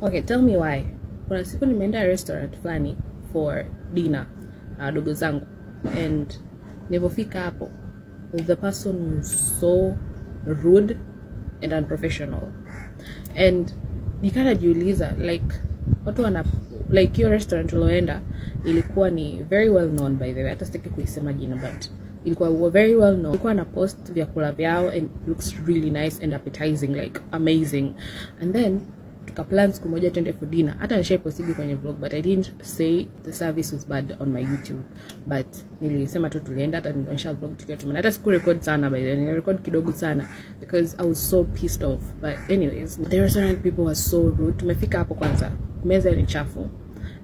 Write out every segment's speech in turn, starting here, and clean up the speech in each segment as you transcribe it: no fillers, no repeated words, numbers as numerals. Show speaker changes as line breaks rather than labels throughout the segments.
Okay, tell me why. Kuna siku nimeenda restaurant fulani for dinner dogo zangu, and nilipofika hapo the person was so rude and unprofessional, and nikajiuliza like watu wana like your restaurant uloenda ilikuwa ni very well known, by the way, hata sitaki kuisema jina, but ilikuwa very well known. Ilikuwa na post vyakula vyao and looks really nice and appetizing, like amazing. And then tuka plan siku moja twende for dinner. Hata nishai posti kwenye vlog, but I didn't say the service was bad on my YouTube, but nilisema tu tulienda, hata nilionyesha vlog tukiwa tumena. Hata siku record sana, by the way, nilirecord kidogo sana because I was so pissed off. But anyways, the restaurant people were so rude. Tumefika hapo kwanza, meza ni chafu.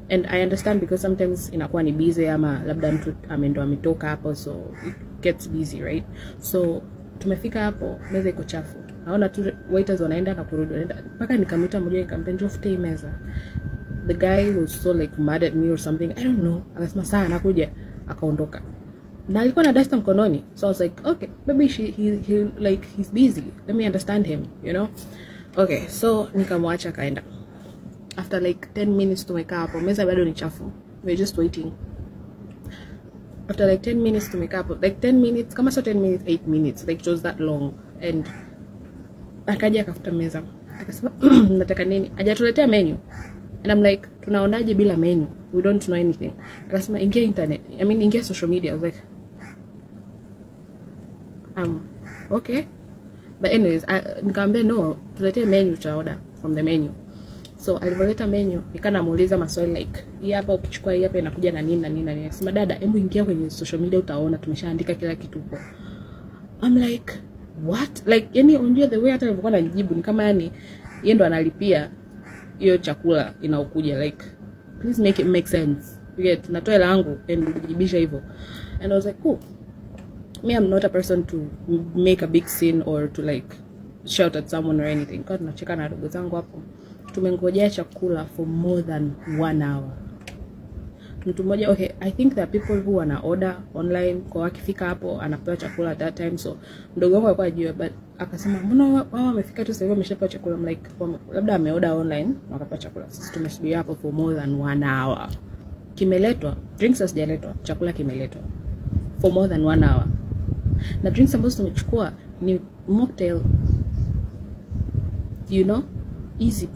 And I understand because sometimes inakuwa ni busy ama labda mtu ndo ametoka hapo, so it gets busy, right? So tumefika hapo, meza iko chafu. Naona tu waiters wanaenda na kurudi, mpaka nikamwita mmoja nikamwambia njoo fute meza. The guy was so like mad at me or something, I don't know. Akasema saa anakuja, akaondoka. Na alikuwa na duster mkononi. So I was like, okay, maybe he like he's busy. Let me understand him, you know? Okay, so nikamwacha kaenda. After like 10 minutes tumekaa hapo, meza bado ni chafu. We're just waiting. After like 10 minutes tumekaa hapo, like 10 minutes, kama so 10 minutes, 8 minutes, like it was that long. And akaja akafuta meza. Akasema, nataka nini? Hajatuletea menu. And I'm like, tunaonaje bila menu? We don't know anything. Akasema, ingia internet. I mean, ingia social media. I was like, okay. But anyways, nikamwambia no, tuletee menu, tutaorder from the menu. So alivoleta menu, nikanamuuliza maswali like, hii hapa ukichukua hii hapa inakuja na nini na nini na nini. Akasema, dada, hebu ingia kwenye social media utaona tumeshaandika kila kitu huko. I'm like, what? Like, yani unajua the way hata nilivyokuwa najibu ni kama yani yeye ndo analipia hiyo chakula inaokuja, like please make it make sense. You get, tunatoa hela yangu and kujibisha hivyo. And I was like, cool. Me, I'm not a person to make a big scene or to like shout at someone or anything. Kwa tunacheka na ndugu zangu hapo. Tumengojea chakula for more than 1 hour. Mtu mmoja, okay, I think there are people who wana order online, kwa wakifika hapo anapewa chakula at that time. So mdogo wangu alikuwa ajua, but akasema mbona wao wamefika tu sasa hivi wameshapewa chakula. I'm like, labda ameorder online na akapewa chakula. Sisi tumesubiri hapo for more than 1 hour. Kimeletwa, drinks hazijaletwa, chakula kimeletwa for more than 1 hour. Na drinks ambazo tumechukua ni mocktail, you know, easy.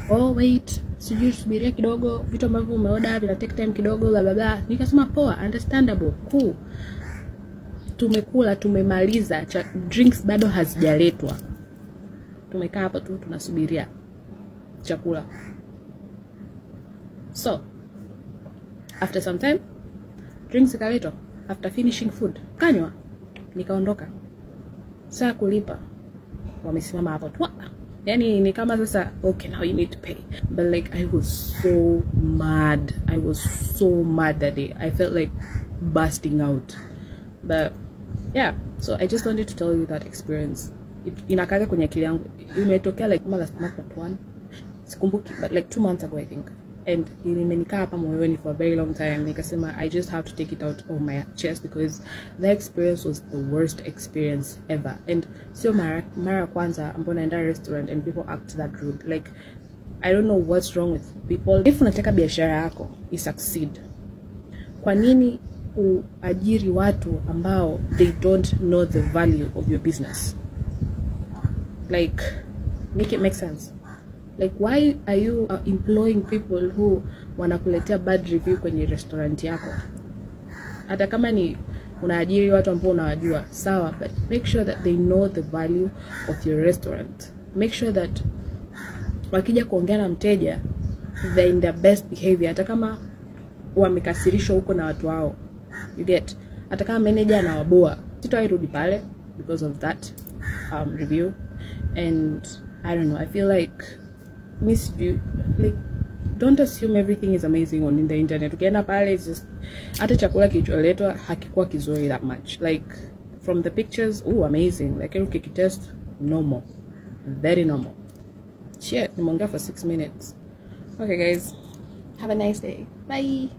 Oh wait, sijui subiria kidogo, vitu ambavyo umeorder vina take time kidogo, bla bla bla. Nikasema poa, understandable, cool. Tumekula, tumemaliza, drinks bado hazijaletwa. Tumekaa hapa tu tunasubiria chakula. So after some time drinks ikaletwa. After finishing food kanywa, nikaondoka. Saa kulipa wamesimama hapo tu. Yani ni kama sasa, okay, now you need to pay. But like I was so mad. I was so mad that day. I felt like bursting out. But yeah, so I just wanted to tell you that experience. Inakaga kwenye akili yangu. Imetokea like last month but one. Sikumbuki, but like 2 months ago I think. And imenikaa hapa moyoni for a very long time. Nikasema I just have to take it out of my chest because that experience was the worst experience ever. And sio mara kwanza ambapo naenda restaurant and people act that rude. Like I don't know what's wrong with people. If unataka biashara yako you succeed, kwa nini uajiri watu ambao they don't know the value of your business? Like make it make sense. Like why are you employing people who wanakuletea bad review kwenye restaurant yako? Hata kama ni unaajiri watu ambao unawajua, sawa, but make sure that they know the value of your restaurant. Make sure that wakija kuongea na mteja they're in their best behavior, hata kama wamekasirishwa huko na watu wao. You get, hata kama manager anawaboa, sitairudi pale because of that review. And I don't know, I feel like like don't assume everything is amazing on the internet. Ukienda pale it's just hata chakula kilicholetwa hakikuwa kizuri that much. Like from the pictures, amazing. Like ukikitest, normal, very normal. Shit, nimeongea for 6 minutes. Okay guys, have a nice day. Bye.